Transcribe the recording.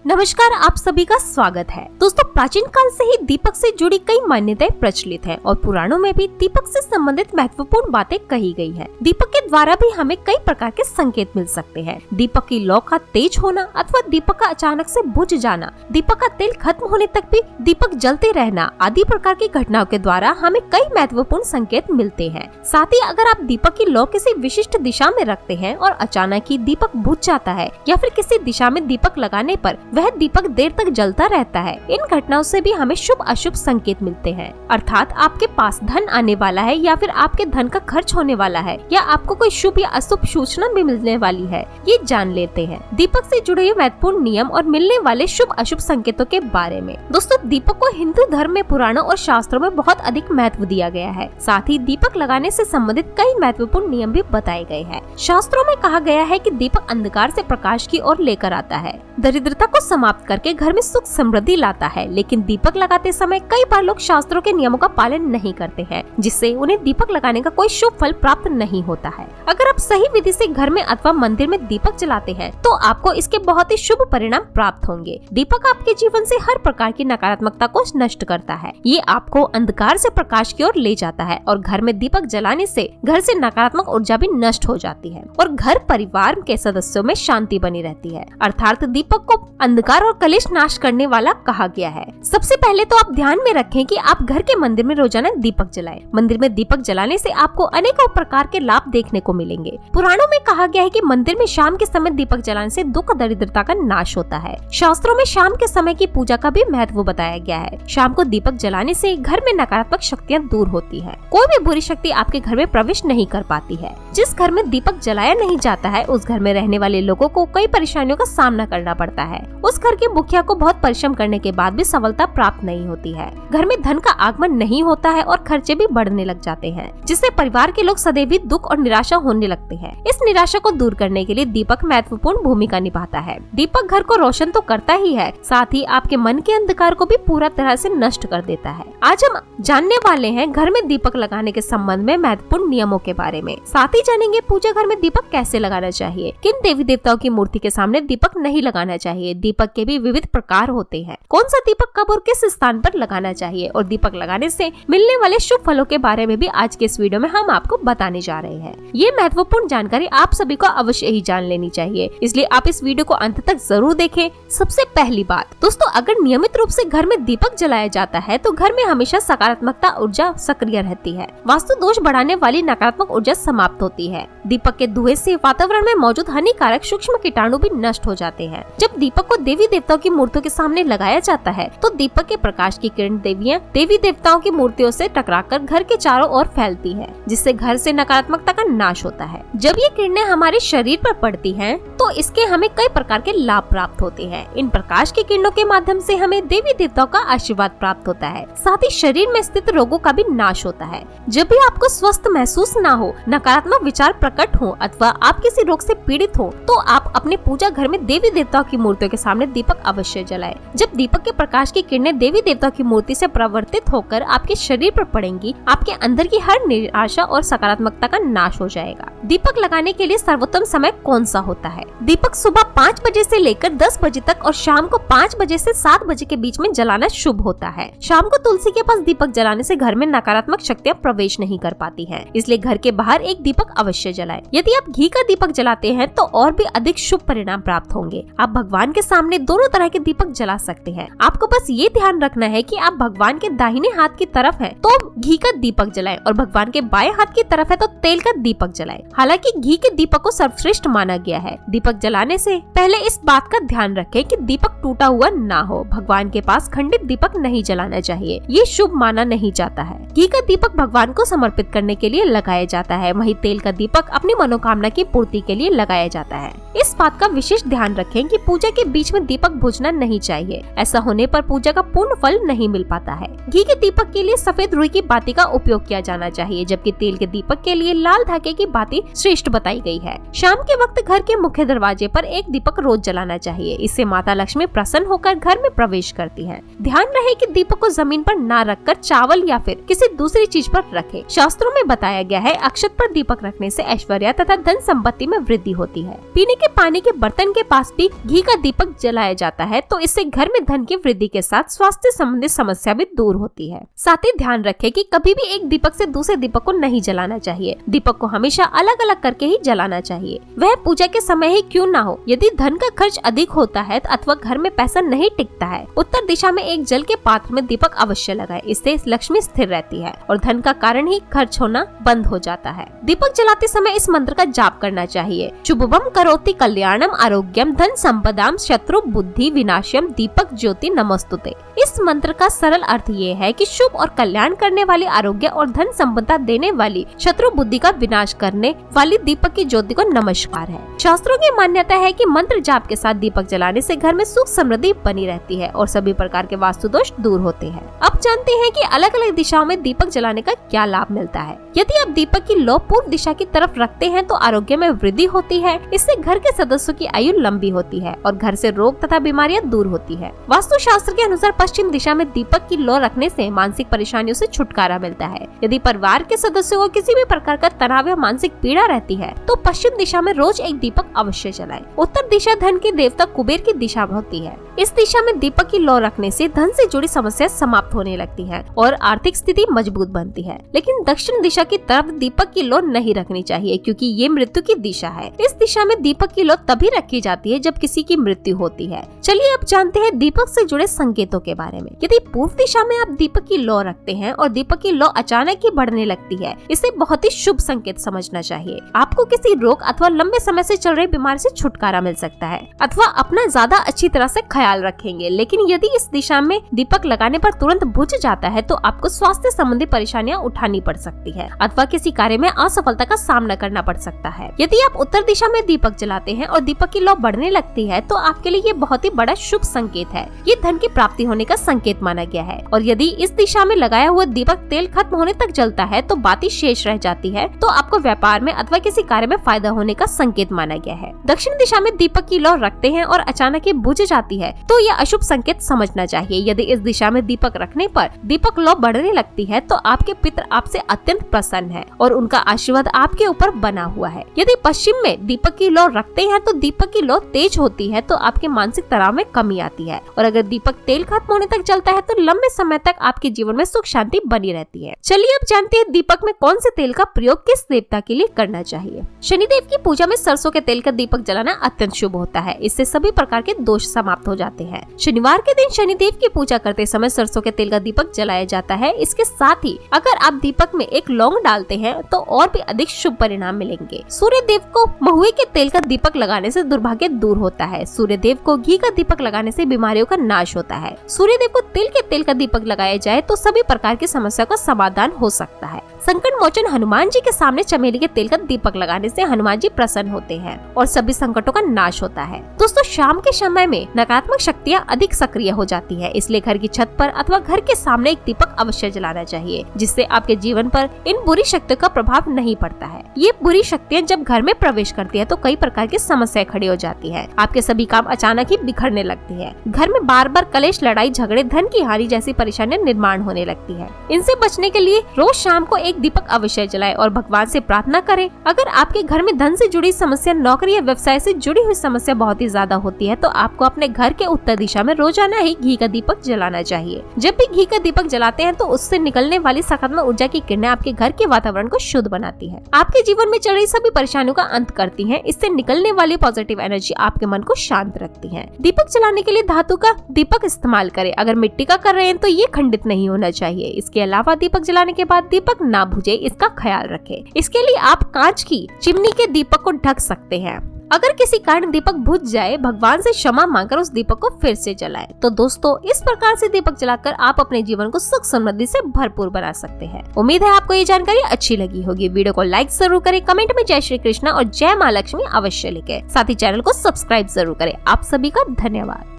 नमस्कार, आप सभी का स्वागत है। दोस्तों, प्राचीन काल से ही दीपक से जुड़ी कई मान्यताएं प्रचलित हैं और पुराणों में भी दीपक से संबंधित महत्वपूर्ण बातें कही गई हैं। दीपक के द्वारा भी हमें कई प्रकार के संकेत मिल सकते हैं। दीपक की लौ का तेज होना अथवा दीपक का अचानक से बुझ जाना, दीपक का तेल खत्म होने तक भी दीपक जलते रहना आदि प्रकार की घटनाओं के द्वारा हमें कई महत्वपूर्ण संकेत मिलते हैं। साथ ही अगर आप दीपक की लौ किसी विशिष्ट दिशा में रखते हैं और अचानक ही दीपक बुझ जाता है या फिर किसी दिशा में दीपक लगाने पर वह दीपक देर तक जलता रहता है, इन घटनाओं से भी हमें शुभ अशुभ संकेत मिलते हैं। अर्थात आपके पास धन आने वाला है या फिर आपके धन का खर्च होने वाला है या आपको कोई शुभ या अशुभ सूचना भी मिलने वाली है, ये जान लेते हैं। दीपक से जुड़े हुए महत्वपूर्ण नियम और मिलने वाले शुभ अशुभ संकेतों के बारे में। दोस्तों, दीपक को हिंदू धर्म में पुराणों और शास्त्रों में बहुत अधिक महत्व दिया गया है। साथ ही दीपक लगाने से संबंधित कई महत्वपूर्ण नियम भी बताए गए हैं। शास्त्रों में कहा गया है कि दीपक अंधकार से प्रकाश की ओर लेकर आता है, दरिद्रता को समाप्त करके घर में सुख समृद्धि लाता है। लेकिन दीपक लगाते समय कई बार लोग शास्त्रों के नियमों का पालन नहीं करते हैं, जिससे उन्हें दीपक लगाने का कोई शुभ फल प्राप्त नहीं होता है। अगर आप सही विधि से घर में अथवा मंदिर में दीपक जलाते हैं तो आपको इसके बहुत ही शुभ परिणाम प्राप्त होंगे। दीपक आपके जीवन से हर प्रकार की नकारात्मकता को नष्ट करता है। ये आपको अंधकार से प्रकाश की ओर ले जाता है और घर में दीपक जलाने से घर से नकारात्मक ऊर्जा भी नष्ट हो जाती है और घर परिवार के सदस्यों में शांति बनी रहती है। अर्थात दीपक को अंधकार और कलेश नाश करने वाला कहा गया है। सबसे पहले तो आप ध्यान में रखें कि आप घर के मंदिर में रोजाना दीपक जलाएं। मंदिर में दीपक जलाने से आपको अनेकों प्रकार के लाभ देखने को मिलेंगे। पुराणों में कहा गया है कि मंदिर में शाम के समय दीपक जलाने से दुख दरिद्रता का नाश होता है। शास्त्रों में शाम के समय की पूजा का भी महत्व बताया गया है। शाम को दीपक जलाने से घर में नकारात्मक शक्तियाँ दूर होती है। कोई भी बुरी शक्ति आपके घर में प्रवेश नहीं कर पाती है। जिस घर में दीपक जलाया नहीं जाता है उस घर में रहने वाले लोगों को कई परेशानियों का सामना करना पड़ता है। उस घर के मुखिया को बहुत परिश्रम करने के बाद भी सफलता प्राप्त नहीं होती है। घर में धन का आगमन नहीं होता है और खर्चे भी बढ़ने लग जाते हैं, जिससे परिवार के लोग सदैव ही दुख और निराशा होने लगते हैं। इस निराशा को दूर करने के लिए दीपक महत्वपूर्ण भूमिका निभाता है। दीपक घर को रोशन तो करता ही है, साथ ही आपके मन के अंधकार को भी पूरा तरह से नष्ट कर देता है। आज हम जानने वाले हैं घर में दीपक लगाने के संबंध में महत्वपूर्ण नियमों के बारे में। साथ ही जानेंगे पूजा घर में दीपक कैसे लगाना चाहिए, किन देवी देवताओं की मूर्ति के सामने दीपक नहीं लगाना चाहिए, दीपक के भी विविध प्रकार होते हैं, कौन सा दीपक कब और किस स्थान पर लगाना चाहिए और दीपक लगाने से मिलने वाले शुभ फलों के बारे में भी आज के इस वीडियो में हम आपको बताने जा रहे हैं। ये महत्वपूर्ण जानकारी आप सभी को अवश्य ही जान लेनी चाहिए, इसलिए आप इस वीडियो को अंत तक जरूर देखें। सबसे पहली बात दोस्तों, अगर नियमित रूप से घर में दीपक जलाया जाता है तो घर में हमेशा सकारात्मकता ऊर्जा सक्रिय रहती है। वास्तु दोष बढ़ाने वाली नकारात्मक ऊर्जा समाप्त होती है। दीपक के धुएं से वातावरण में मौजूद हानिकारक सूक्ष्म कीटाणु भी नष्ट हो जाते हैं। जब दीपक को देवी देवताओं की मूर्तियों के सामने लगाया जाता है तो दीपक के प्रकाश की किरण देवी देवताओं की मूर्तियों से टकराकर घर के चारों ओर फैलती है, जिससे घर से नकारात्मकता का नाश होता है। जब ये किरणें हमारे शरीर पर पड़ती हैं, तो इसके हमें कई प्रकार के लाभ प्राप्त होते हैं। इन प्रकाश की किरणों के माध्यम से हमें देवी देवताओं का आशीर्वाद प्राप्त होता है। साथ ही शरीर में स्थित रोगों का भी नाश होता है। जब भी आपको स्वस्थ महसूस ना हो, नकारात्मक विचार प्रकट हो अथवा आप किसी रोग से पीड़ित हो, तो आप अपने पूजा घर में देवी देवताओं की मूर्तियों के सामने दीपक अवश्य जलाएं। जब दीपक के प्रकाश की किरणें देवी देवताओं की मूर्ति से प्रवर्तित होकर आपके शरीर पर पड़ेंगी, आपके अंदर की हर निराशा और सकारात्मकता का नाश हो जाएगा। दीपक लगाने के लिए सर्वोत्तम समय कौन सा होता है? दीपक सुबह 5 बजे से लेकर 10 बजे तक और शाम को 5 बजे से 7 बजे के बीच में जलाना शुभ होता है। शाम को तुलसी के पास दीपक जलाने से घर में नकारात्मक शक्तियाँ प्रवेश नहीं कर पाती हैं, इसलिए घर के बाहर एक दीपक अवश्य जलाएं। यदि आप घी का दीपक जलाते हैं तो और भी अधिक शुभ परिणाम प्राप्त होंगे। आप भगवान के सामने दोनों तरह के दीपक जला सकते हैं। आपको बस ये ध्यान रखना है कि आप भगवान के दाहिने हाथ की तरफ हैं तो घी का दीपक जलाएं और भगवान के बाएं हाथ की तरफ है तो तेल का दीपक जलाएं। हालांकि घी के दीपक को सर्वश्रेष्ठ माना गया है। दीपक जलाने से पहले इस बात का ध्यान रखें कि दीपक टूटा हुआ ना हो। भगवान के पास खंडित दीपक नहीं जलाना चाहिए, ये शुभ माना नहीं जाता है। घी का दीपक भगवान को समर्पित करने के लिए लगाया जाता है, वहीं तेल का दीपक अपनी मनोकामना की पूर्ति के लिए लगाया जाता है। इस बात का विशेष ध्यान रखें कि पूजा के बीच में दीपक बुझना नहीं चाहिए। ऐसा होने पर पूजा का पूर्ण फल नहीं मिल पाता है। घी के दीपक के लिए सफेद रुई की बाती का उपयोग किया जाना चाहिए, जबकि तेल के दीपक के लिए लाल धागे की बाती श्रेष्ठ बताई गई है। शाम के वक्त घर के मुख्य दरवाजे पर एक दीपक रोज जलाना चाहिए। इससे माता लक्ष्मी प्रसन्न होकर घर में प्रवेश करती है। ध्यान रहे कि दीपक को जमीन पर ना रखकर चावल या फिर किसी दूसरी चीज पर रखे। शास्त्रों में बताया गया है अक्षत पर दीपक रखने से ऐश्वर्य तथा धन संपत्ति में वृद्धि होती है। पीने के पानी के बर्तन के पास भी घी का दीपक दीपक जलाया जाता है तो इससे घर में धन की वृद्धि के साथ स्वास्थ्य संबंधी समस्या भी दूर होती है। साथ ही ध्यान रखें कि कभी भी एक दीपक से दूसरे दीपक को नहीं जलाना चाहिए। दीपक को हमेशा अलग अलग करके ही जलाना चाहिए, वह पूजा के समय ही क्यों ना हो। यदि धन का खर्च अधिक होता है अथवा घर में पैसा नहीं टिकता है, उत्तर दिशा में एक जल के पात्र में दीपक अवश्य लगाएं। इससे लक्ष्मी स्थिर रहती है और धन का कारण ही खर्च होना बंद हो जाता है। दीपक जलाते समय इस मंत्र का जाप करना चाहिए। शुभम करोति कल्याणम आरोग्यम धन संपदाम शत्रु बुद्धि विनाशम दीपक ज्योति नमस्तुते। इस मंत्र का सरल अर्थ ये है कि शुभ और कल्याण करने वाली, आरोग्य और धन संपदा देने वाली, शत्रु बुद्धि का विनाश करने वाली दीपक की ज्योति को नमस्कार है। शास्त्रों की मान्यता है कि मंत्र जाप के साथ दीपक जलाने से घर में सुख समृद्धि बनी रहती है और सभी प्रकार के वास्तु दोष दूर होते हैं। अब जानते हैं कि अलग अलग दिशाओं में दीपक जलाने का क्या लाभ मिलता है। यदि आप दीपक की लौ पूर्व दिशा की तरफ रखते हैं तो आरोग्य में वृद्धि होती है। इससे घर के सदस्यों की आयु लंबी होती है और घर से रोग तथा बीमारियां दूर होती है। वास्तु शास्त्र के अनुसार पश्चिम दिशा में दीपक की लौ रखने से मानसिक परेशानियों से छुटकारा मिलता है। यदि परिवार के सदस्यों को किसी भी प्रकार का तनाव या मानसिक पीड़ा रहती है तो पश्चिम दिशा में रोज एक दीपक अवश्य जलाएं। उत्तर दिशा धन के देवता कुबेर की दिशा होती है। इस दिशा में दीपक की लौ रखने से धन से जुड़ी समस्या समाप्त होने लगती है और आर्थिक स्थिति मजबूत बनती है। लेकिन दक्षिण दिशा की तरफ दीपक की लौ नहीं रखनी चाहिए क्योंकि ये मृत्यु की दिशा है। इस दिशा में दीपक की लौ तभी रखी जाती है जब किसी की मृत्यु होती है। चलिए अब जानते हैं दीपक से जुड़े संकेतों के बारे में। यदि पूर्व दिशा में आप दीपक की लौ रखते हैं और दीपक की लौ अचानक ही बढ़ने लगती है, इसे बहुत ही शुभ संकेत समझना चाहिए। आपको किसी रोग अथवा लंबे समय से चल रही बीमारी से छुटकारा मिल सकता है अथवा अपना ज्यादा अच्छी तरह से ख्याल रखेंगे। लेकिन यदि इस दिशा में दीपक लगाने पर तुरंत बुझ जाता है तो आपको स्वास्थ्य संबंधी परेशानियां उठानी पड़ सकती है अथवा किसी कार्य में असफलता का सामना करना पड़ सकता है। यदि आप उत्तर दिशा में दीपक जलाते हैं और दीपक की लौ बढ़ने लगती है तो आपके लिए ये बहुत ही बड़ा शुभ संकेत है। ये धन की प्राप्ति होने का संकेत माना गया है। और यदि इस दिशा में लगाया हुआ दीपक तेल खत्म होने तक जलता है तो बाती शेष रह जाती है तो आपको व्यापार में अथवा किसी कार्य में फायदा होने का संकेत माना गया है। दक्षिण दिशा में दीपक की लौ रखते हैं और अचानक ही बुझ जाती है तो यह अशुभ संकेत समझना चाहिए। यदि इस दिशा में दीपक रखने पर दीपक लौ बढ़ने लगती है तो आपके पितर आपसे अत्यंत प्रसन्न है और उनका आशीर्वाद आपके ऊपर बना हुआ है। यदि पश्चिम में दीपक की लौ रखते हैं तो दीपक की लौ तेज होती है तो आपके मानसिक तनाव में कमी आती है और अगर दीपक तेल खत्म होने तक जलता है तो लंबे समय तक आपके जीवन में सुख शांति बनी रहती है। चलिए अब जानते हैं दीपक में कौन से तेल का प्रयोग किस देवता के लिए करना चाहिए। शनिदेव की पूजा में सरसों के तेल का दीपक जलाना अत्यंत शुभ होता है। इससे सभी प्रकार के दोष समाप्त हो जाते हैं। शनिवार के दिन शनिदेव की पूजा करते समय सरसों के तेल का दीपक जलाया जाता है। इसके साथ ही अगर आप दीपक में एक लौंग डालते हैं तो और भी अधिक शुभ परिणाम मिलेंगे। सूर्य देव को महुए के तेल का दीपक लगाने से दुर्भाग्य दूर होता है। सूर्य देव को घी का दीपक लगाने से बीमारियों का नाश होता है। सूर्य देव को तिल के तेल का दीपक लगाया जाए तो सभी प्रकार की समस्या का समाधान हो सकता है। संकट मोचन हनुमान जी के सामने चमेली के तेल का दीपक लगाने से हनुमान जी प्रसन्न होते हैं और सभी संकटों का नाश होता है। दोस्तों, शाम के समय में नकारात्मक शक्तियां अधिक सक्रिय हो जाती है, इसलिए घर की छत पर अथवा घर के सामने एक दीपक अवश्य जलाना चाहिए जिससे आपके जीवन पर इन बुरी शक्तियों का प्रभाव नहीं पड़ता है। ये बुरी शक्तियां जब घर में प्रवेश करती है तो कई प्रकार की समस्याएं खड़ी हो जाती है। आपके सभी काम अचानक ही बिखरने लगती है। घर में बार बार कलेश, लड़ाई झगड़े, धन की हानि जैसी परेशानियां निर्माण होने लगती है। इनसे बचने के लिए रोज शाम को एक दीपक अवश्य जलाएं और भगवान से प्रार्थना करें। अगर आपके घर में धन से जुड़ी समस्या, नौकरी या व्यवसाय से जुड़ी हुई समस्या बहुत ही ज्यादा होती है तो आपको अपने घर के उत्तर दिशा में रोजाना ही घी का दीपक जलाना चाहिए। जब भी घी का दीपक जलाते हैं तो उससे निकलने वाली सकारात्मक ऊर्जा की किरणें आपके घर के वातावरण को शुद्ध बनाती है, आपके जीवन में चल रही सभी परेशानियों का अंत करती है। इससे निकलने वाली पॉजिटिव एनर्जी आपके मन को शांत रखती है। दीपक जलाने के लिए धातु का दीपक इस्तेमाल करें। अगर मिट्टी का कर रहे हैं तो ये खंडित नहीं होना चाहिए। इसके अलावा दीपक जलाने के बाद दीपक ना बुझे इसका ख्याल रखें। इसके लिए आप कांच की चिमनी के दीपक को ढक सकते हैं। अगर किसी कारण दीपक बुझ जाए, भगवान से क्षमा मांगकर उस दीपक को फिर से जलाएं। तो दोस्तों, इस प्रकार से दीपक जलाकर आप अपने जीवन को सुख समृद्धि से भरपूर बना सकते हैं। उम्मीद है आपको ये जानकारी अच्छी लगी होगी। वीडियो को लाइक जरूर करें, कमेंट में जय श्री कृष्णा और जय माँ लक्ष्मी अवश्य लिखें। साथ ही चैनल को सब्सक्राइब जरूर करें। आप सभी का धन्यवाद।